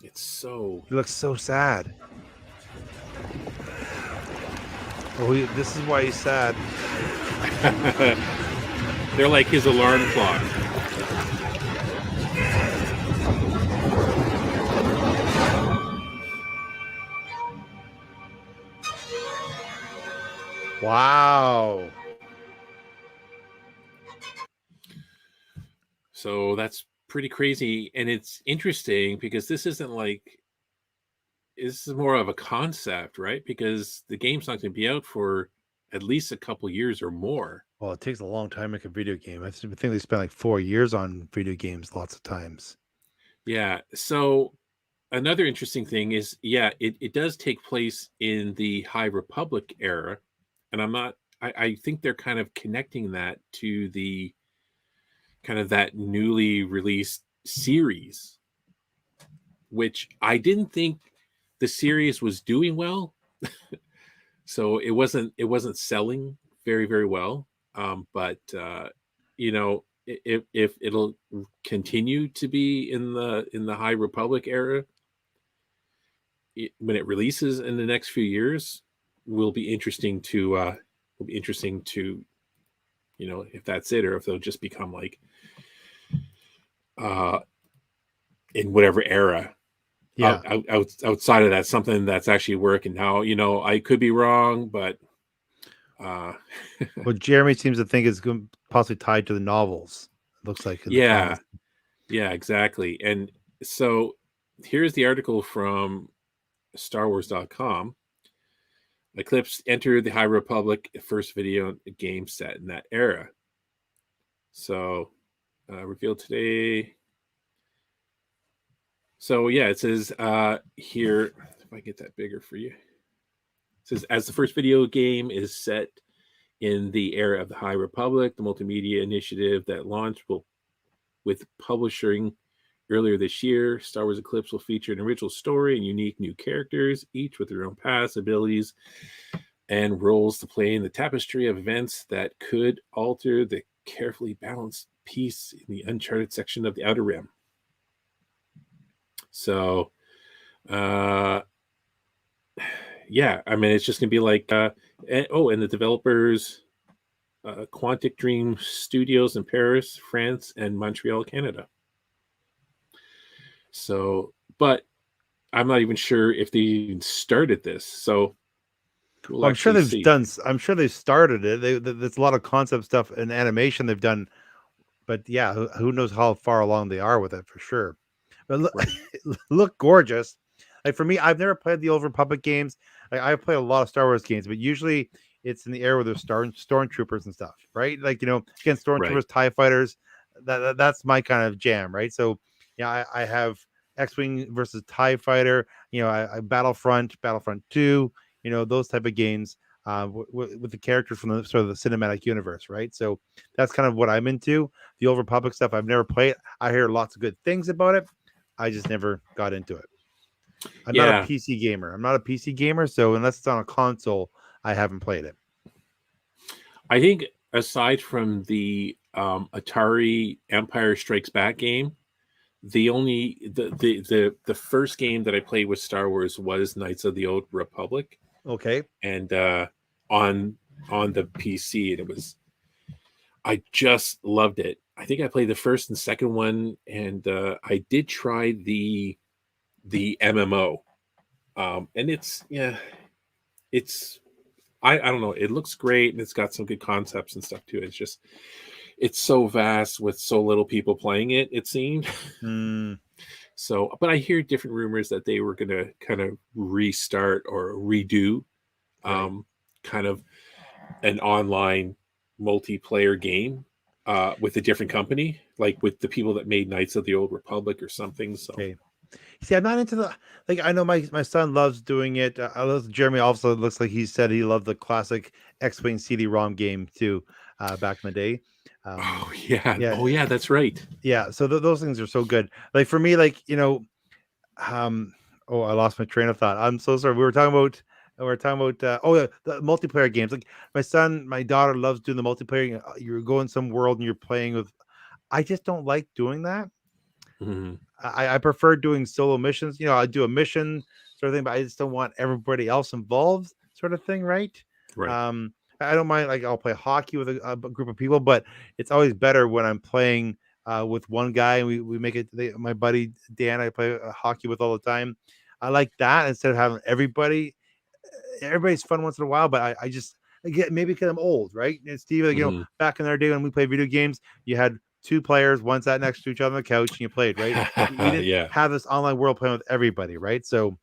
It's so. He looks so sad. Oh, this is why he's sad. They're like his alarm clock. Wow. So that's pretty crazy, and it's interesting because this isn't like, this is more of a concept, right? Because the game's not going to be out for at least a couple years or more. Well, it takes a long time to make a video game. I think they spent like 4 years on video games lots of times. Yeah. So another interesting thing is, yeah, it does take place in the High Republic era, and I think they're kind of connecting that to the kind of that newly released series, which I didn't think the series was doing well. So it wasn't selling very, very well. But you know, if it'll continue to be in the High Republic era, when it releases in the next few years, will be interesting to you know, if that's it, or if they'll just become like in whatever era. Yeah. Outside of that, something that's actually working now. You know, I could be wrong, but What Jeremy seems to think is possibly tied to the novels. It looks like. Yeah, exactly. And so here's the article from StarWars.com. Eclipse entered the High Republic, first video game set in that era. So revealed today. So yeah, it says here, if I get that bigger for you. It says, as the first video game is set in the era of the High Republic, the multimedia initiative that launched with publishing earlier this year, Star Wars Eclipse will feature an original story and unique new characters, each with their own paths, abilities, and roles to play in the tapestry of events that could alter the carefully balanced piece in the uncharted section of the Outer Rim. So, yeah, I mean, it's just gonna be like, and the developers, Quantic Dream Studios in Paris, France, and Montreal, Canada. So, but I'm not even sure if they even started this. So, Well, I'm sure they've done. I'm sure they started it. There's a lot of concept stuff and animation they've done, but yeah, who knows how far along they are with it for sure. But look, look gorgeous. Like for me, I've never played the Old Republic games. I play a lot of Star Wars games, but usually it's in the era where there's stormtroopers and stuff, right? Like, you know, against stormtroopers, Right. TIE fighters. That's my kind of jam, right? So yeah, I have X-wing versus TIE fighter. You know, I Battlefront 2. You know, those type of games with the characters from the sort of the cinematic universe, right? So that's kind of what I'm into. The Old Republic stuff I've never played. I hear lots of good things about it. I just never got into it. I'm not a PC gamer. So unless it's on a console, I haven't played it. I think aside from the Atari Empire Strikes Back game, the first game that I played with Star Wars was Knights of the Old Republic, Okay. and on the PC, and I just loved it. I think I played the first and second one, and I did try the MMO, and it's I don't know. It looks great, and it's got some good concepts and stuff too. It's so vast with so little people playing it. It seemed Mm, so, but I hear different rumors that they were going to kind of restart or redo, right. kind of an online multiplayer game with a different company, like with the people that made Knights of the Old Republic or something. So, Okay. See, I'm not into the like. I know my son loves doing it. I love Jeremy. Also, looks like he said he loved the classic X-wing CD-ROM game too, back in the day. oh yeah, Yeah, oh yeah, that's right. yeah. So those things are so good. Like for me, like um. Oh, I lost my train of thought. I'm so sorry. We were talking about. Oh yeah, the multiplayer games. Like my daughter loves doing the multiplayer. You're going some world and you're playing with. I just don't like doing that. Mhm. I prefer doing solo missions. I do a mission sort of thing, but I just don't want everybody else involved, sort of thing, right? Right. I don't mind, like I'll play hockey with a group of people, but it's always better when I'm playing with one guy and we make it. My buddy Dan, I play hockey with all the time. I like that instead of having everybody. Everybody's fun once in a while, but I just get maybe because I'm old, right? And Steve, like, Mhm. back in our day when we played video games, you had two players, one sat next to each other on the couch, and you played, right? You didn't Yeah. have this online world playing with everybody, right? So,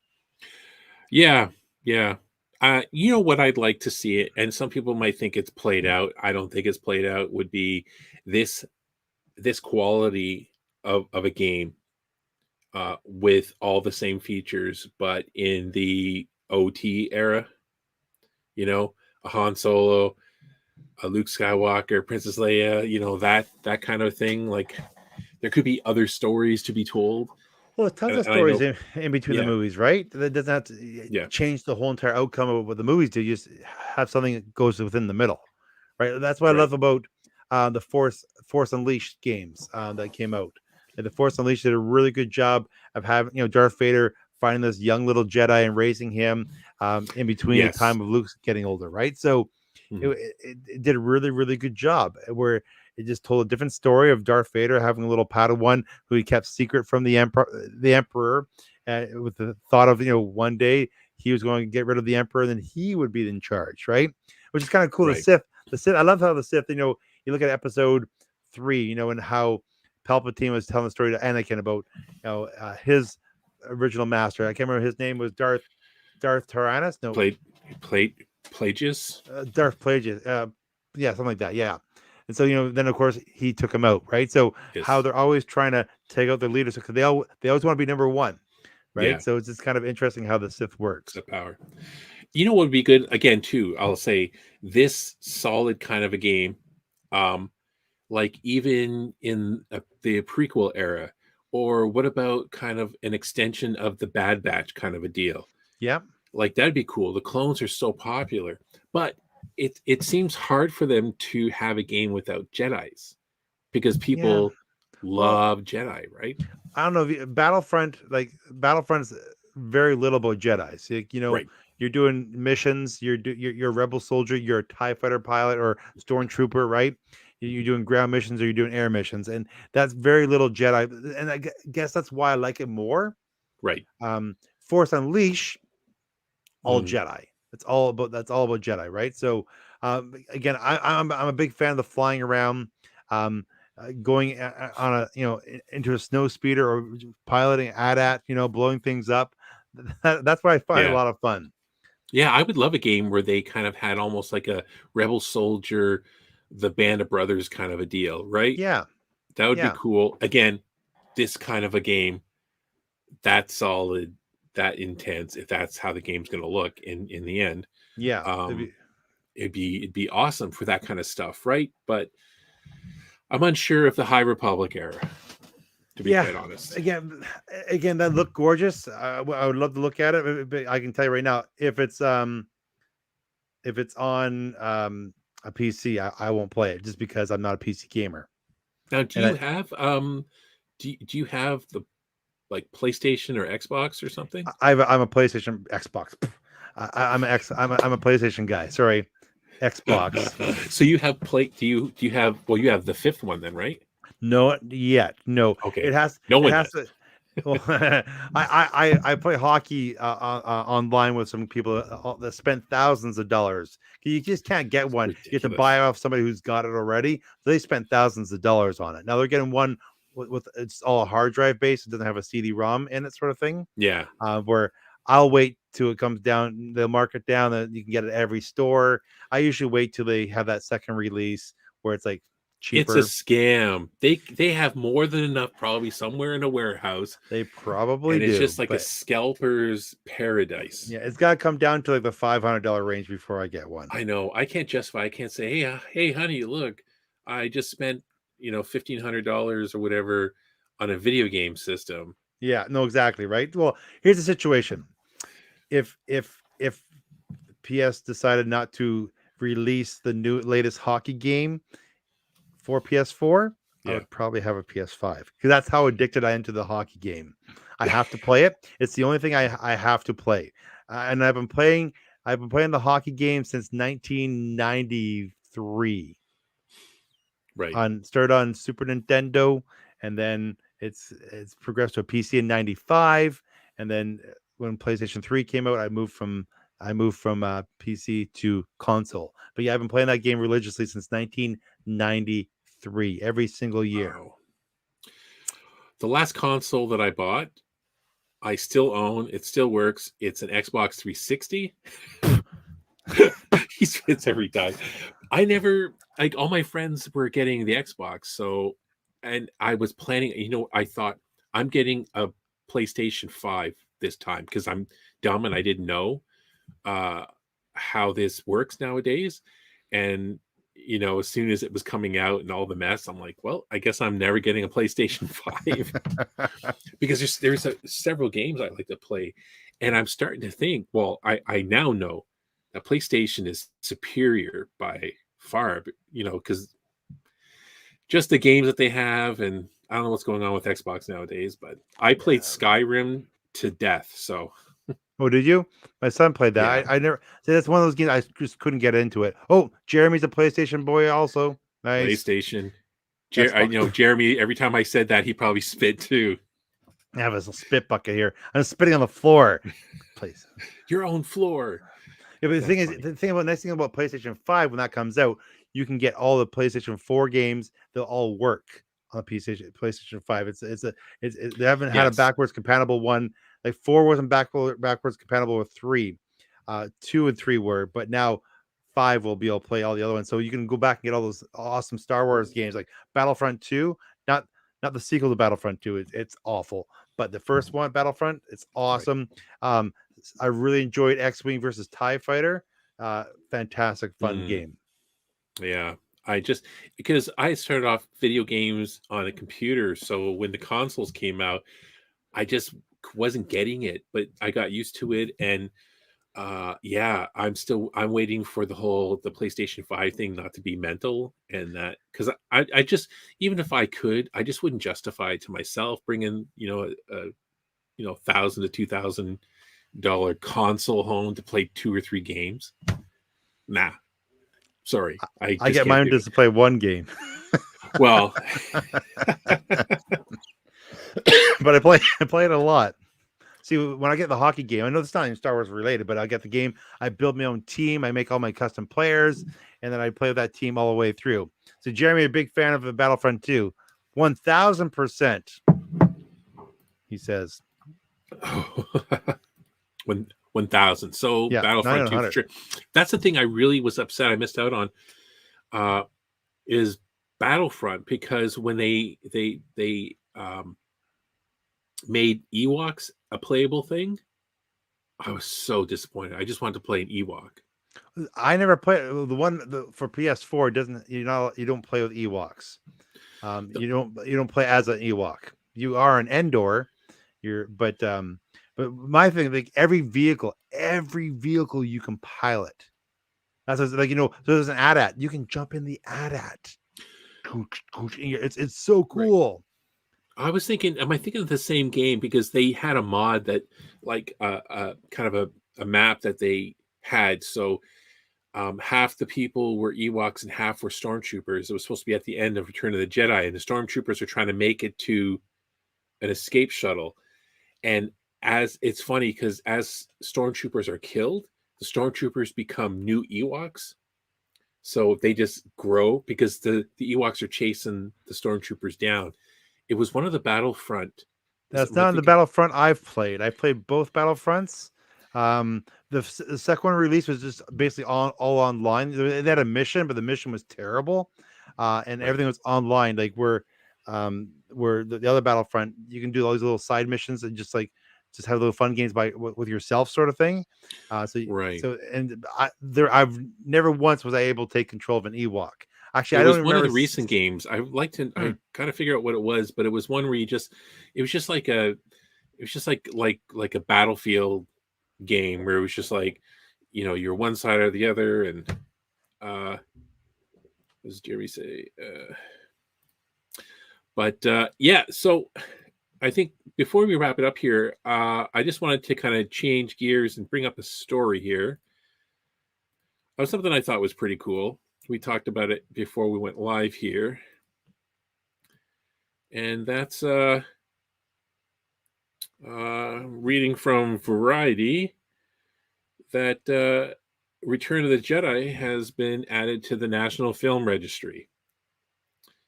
Yeah. Yeah. You know what I'd like to see it, and some people might think it's played out. I don't think it's played out. Would be this quality of a game with all the same features, but in the OT era. You know, a Han Solo, a Luke Skywalker, Princess Leia. You know, that kind of thing. Like there could be other stories to be told, well, tons of and I stories know. in between the Yeah. movies, right? That doesn't have to Yeah. change the whole entire outcome of what the movies do. You just have something that goes within the middle, right? That's what I Right. love about the Force Unleashed games that came out. And the Force Unleashed did a really good job of having Darth Vader finding this young little Jedi and raising him in between the Yes. time of Luke getting older, right? So Mhm. it did a really, really good job where it just told a different story of Darth Vader having a little Padawan who he kept secret from the Emperor, with the thought of one day he was going to get rid of the Emperor, and then he would be in charge, right? Which is kind of cool. Right. The Sith. I love how the Sith. You look at Episode 3, and how Palpatine was telling the story to Anakin about his original master. I can't remember his name was Darth Tyrannus. No, Played Plagius. Darth Plagueis. Yeah, something like that. Yeah. And so then of course he took him out, right? So how Yes. they're always trying to take out their leaders because they always want to be number one, right? Yeah. So it's just kind of interesting how the Sith It's works. the power. You know what would be good again too? I'll say this solid kind of a game, um, like even in the prequel era, or what about kind of an extension of the Bad Batch kind of a deal? Yeah, Like that'd be cool. The clones are so popular, but it seems hard for them to have a game without Jedis because yeah. people Well, love Jedi, right? I don't know if Battlefront's very little about Jedi's. Right. You're doing missions. You're a rebel soldier. You're a Tie fighter pilot or stormtrooper, right? You're doing ground missions or you're doing air missions, and that's very little Jedi. And I guess that's why I like it more. Right. Force Unleash, all Mhm. Jedi. That's all about Jedi, right? So again, I'm a big fan of the flying around, going on into a snow speeder or piloting AT-AT, blowing things up. That's what I find a Yeah. lot of fun. Yeah, I would love a game where they kind of had almost like a Rebel Soldier, the Band of Brothers kind of a deal, right? Yeah, That would be yeah, cool. Again, this kind of a game, that solid, that intense, if that's how the game's going to look in the end, yeah. um, it'd be awesome for that kind of stuff, right? But I'm unsure of the High Republic era, to be Yeah, quite honest. again, that looked gorgeous. I would love to look at it, but I can tell you right now, if it's on a PC, I won't play it just because I'm not a PC gamer. Now, do And you I have do you have the like PlayStation or Xbox or something? I'm a PlayStation Xbox. I'm a PlayStation guy. Sorry, Xbox. So you have do you have, well, you have the fifth one then, right? No, yet no. Okay. It No one has does. to. Well, I play hockey online with some people that spent thousands of dollars. You just can't get one. You have to Ridiculous. buy off somebody who's got it already. So they spent thousands of dollars on it. Now they're getting one with it's all hard drive based. It doesn't have a CD-ROM in it, sort of thing. Yeah. Where I'll wait till it comes down. They'll mark it down that you can get it at every store. I usually wait till they have that second release where it's like cheaper. It's a scam. They have more than enough probably somewhere in a warehouse. They probably and do. it's just like a but scalper's paradise. yeah, it's got to come down to like the $500 range before I get one. I know. I can't justify. I can't say, hey, honey, look, I just spent $1,500 or whatever on a video game system. Yeah, no, exactly, right. Well, here's the situation. If PS decided not to release the latest hockey game for PS4, I would probably have a PS5 because that's how addicted I am to the hockey game. I have to play it. It's the only thing I have to play, and I've been playing the hockey game since 1993. Right. Started on Super Nintendo, and then it's progressed to a PC in 95, and then when PlayStation 3 came out, I moved from PC to console. But yeah, I've been playing that game religiously since 1993, every single year. Wow. The last console that I bought, I still own. It still works. It's an Xbox 360. He spits every time. I never, like, all my friends were getting the Xbox, so, and I was planning, I thought I'm getting a PlayStation 5 this time because I'm dumb and I didn't know how this works nowadays. And as soon as it was coming out and all the mess, I'm like, well, I guess I'm never getting a PlayStation 5 because there's several games I like to play, and I'm starting to think, well, I now know that PlayStation is superior by far, because just the games that they have, and I don't know what's going on with Xbox nowadays, but I played Skyrim to death. So, oh, did you? My son played that. Yeah. I never. See, that's one of those games I just couldn't get into it. Oh, Jeremy's a PlayStation boy, also. Nice. PlayStation. Jeremy. Every time I said that, he probably spit too. I have a spit bucket here. I'm spitting on the floor. Please. Your own floor. Yeah, but the nice thing about PlayStation 5 when that comes out, you can get all the PlayStation 4 games. They'll all work on the PlayStation 5. They haven't had a backwards compatible one. Like 4 wasn't backwards compatible with 3. 2 and 3 were, but now 5 will be able to play all the other ones. So you can go back and get all those awesome Star Wars games like Battlefront 2, not the sequel to Battlefront 2. It's awful, but the first one, Battlefront, it's awesome. Right. I really enjoyed X-Wing versus TIE Fighter. Fantastic fun game. Yeah. Because I started off video games on a computer, so when the consoles came out, I just wasn't getting it, but I got used to it, and I'm waiting for the PlayStation 5 thing not to be mental, and that, because I just, even if I could, I just wouldn't justify it to myself bringing a $1,000 to $2,000 console home to play 2 or 3 games. Nah, sorry. I get mine just to play one game. Well, but I play it a lot. See, when I get the hockey game, I know it's not even Star Wars related, but I get the game. I build my own team. I make all my custom players, and then I play with that team all the way through. So Jeremy, a big fan of the Battlefront 2, 1,000%. He says. 1,000. So yeah, Battlefront 2 for sure. That's the thing I really was upset I missed out on. Is Battlefront, because when they made Ewoks a playable thing, I was so disappointed. I just wanted to play an Ewok. I never played the one for PS4. Doesn't you don't play with Ewoks. You don't play as an Ewok. You are an Endor. But my thing, like every vehicle you can pilot. That's like, so there's an AT-AT. You can jump in the AT-AT. It's so cool. I was thinking, am I thinking of the same game? Because they had a mod that, like, kind of a map that they had. So half the people were Ewoks and half were stormtroopers. It was supposed to be at the end of Return of the Jedi, and the stormtroopers are trying to make it to an escape shuttle. And as it's funny because as stormtroopers are killed, the stormtroopers become new Ewoks. So they just grow because the Ewoks are chasing the stormtroopers down. It was one of the Battlefront. That's not on the Battlefront I've played. I played both Battlefronts. The second one release was just basically all online. They had a mission, but the mission was terrible, and everything was online. Like where the other Battlefront, you can do all these little side missions and just have little fun games with yourself, sort of thing. I've never once was I able to take control of an Ewok. Actually, it I don't was one remember of the recent games. I like to I kind of figure out what it was, but it was one where it was just like a Battlefield game where it was just like, you're one side or the other, and what does Jeremy say? Yeah, so I think before we wrap it up here, I just wanted to kind of change gears and bring up a story here of something I thought was pretty cool. We talked about it before we went live here, and that's reading from Variety that Return of the Jedi has been added to the National Film Registry.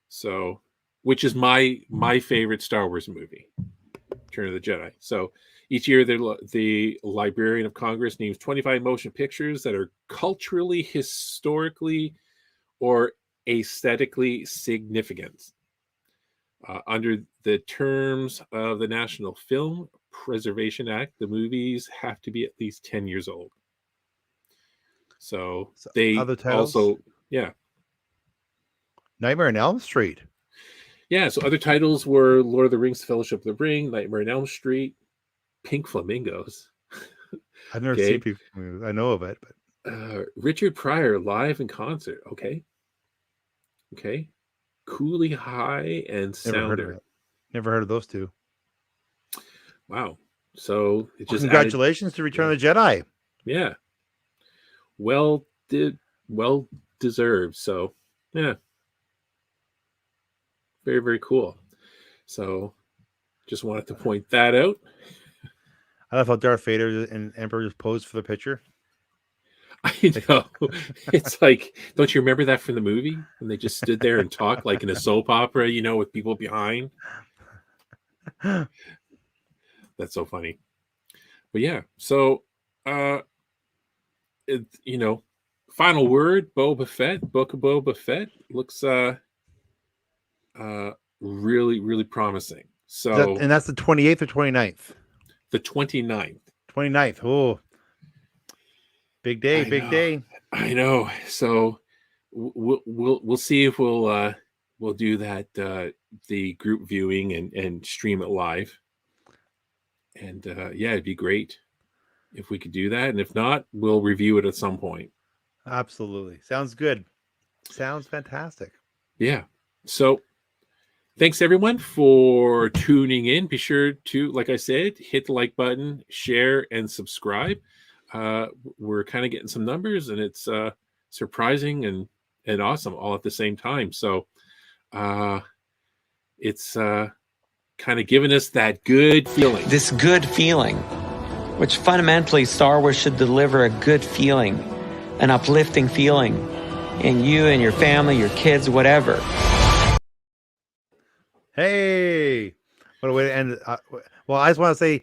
So, which is my favorite Star Wars movie, Return of the Jedi. So each year the Librarian of Congress names 25 motion pictures that are culturally, historically, or aesthetically significant. Under the terms of the National Film Preservation Act, the movies have to be at least 10 years old. So they other titles? also, yeah. Nightmare on Elm Street. Yeah, so other titles were Lord of the Rings, Fellowship of the Ring, Nightmare on Elm Street, Pink Flamingos. I've never seen Pink Flamingos. I know of it, but Richard Pryor live in concert. Okay. Cooley High and Sounder. Never heard of those two. Wow. So it just congratulations to Return of the Jedi. Yeah. Well deserved. So yeah. Very, very cool. So just wanted to point that out. I love how Darth Vader and Emperor just posed for the picture. I know. It's like, don't you remember that from the movie? When they just stood there and talked like in a soap opera, with people behind. That's so funny. But yeah, so final word, Boba Fett, Book of Boba Fett looks really, really promising. So and that's the 28th or 29th? The 29th. 29th. Oh. Big day, big day. I know. So we'll see if we'll do that the group viewing and stream it live. And yeah, it'd be great if we could do that. And if not, we'll review it at some point. Absolutely. Sounds good. Sounds fantastic. Yeah. So thanks everyone for tuning in. Be sure to, like I said, hit the like button, share, and subscribe. We're kind of getting some numbers, and it's surprising and awesome all at the same time. So it's kind of giving us that good feeling. This good feeling, which fundamentally Star Wars should deliver a good feeling, an uplifting feeling in you and your family, your kids, whatever. Hey, what a way to end. Well, I just want to say,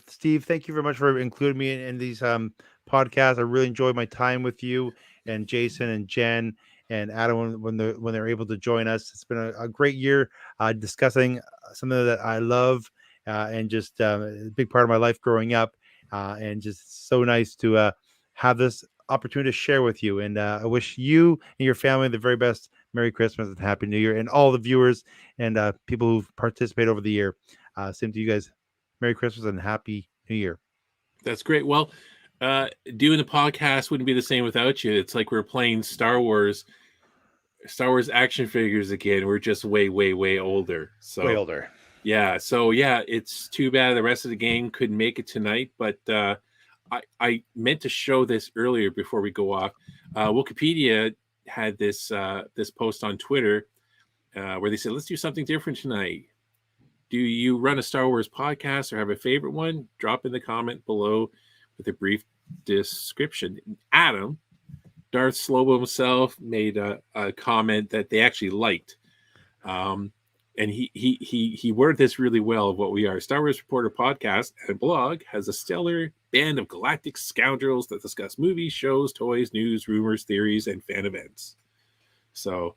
Steve, thank you very much for including me in these podcasts. I really enjoyed my time with you and Jason and Jen and Adam when they're able to join us. It's been a great year discussing something that I love and just a big part of my life growing up, and just so nice to have this opportunity to share with you. And I wish you and your family the very best. Merry Christmas and Happy New Year, and all the viewers and people who've participated over the year. Same to you guys. Merry Christmas and Happy New Year. That's great. Well, doing the podcast wouldn't be the same without you. It's like we're playing Star Wars action figures again. We're just way, way, way older. So way older. Yeah, so yeah, it's too bad the rest of the gang couldn't make it tonight, but I meant to show this earlier before we go off. Wikipedia had this this post on Twitter where they said, let's do something different tonight. Do you run a Star Wars podcast or have a favorite one? Drop in the comment below with a brief description. Adam, Darth Slobo himself, made a comment that they actually liked. And he worded this really well of what we are. Star Wars Reporter podcast and blog has a stellar band of galactic scoundrels that discuss movies, shows, toys, news, rumors, theories, and fan events. So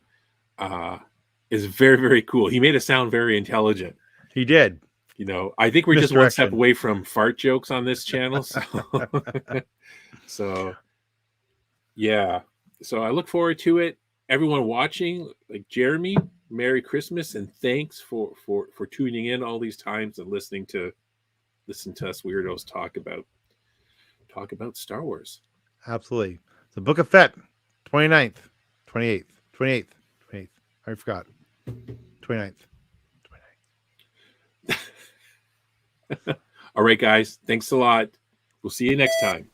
it's very, very cool. He made it sound very intelligent. He did. You know, I think we're just one step away from fart jokes on this channel. So yeah. So I look forward to it. Everyone watching, like Jeremy, Merry Christmas and thanks for tuning in all these times and listen to us weirdos talk about Star Wars. Absolutely. The Book of Fett, 29th, 28th. I forgot. 29th. All right, guys. Thanks a lot. We'll see you next time.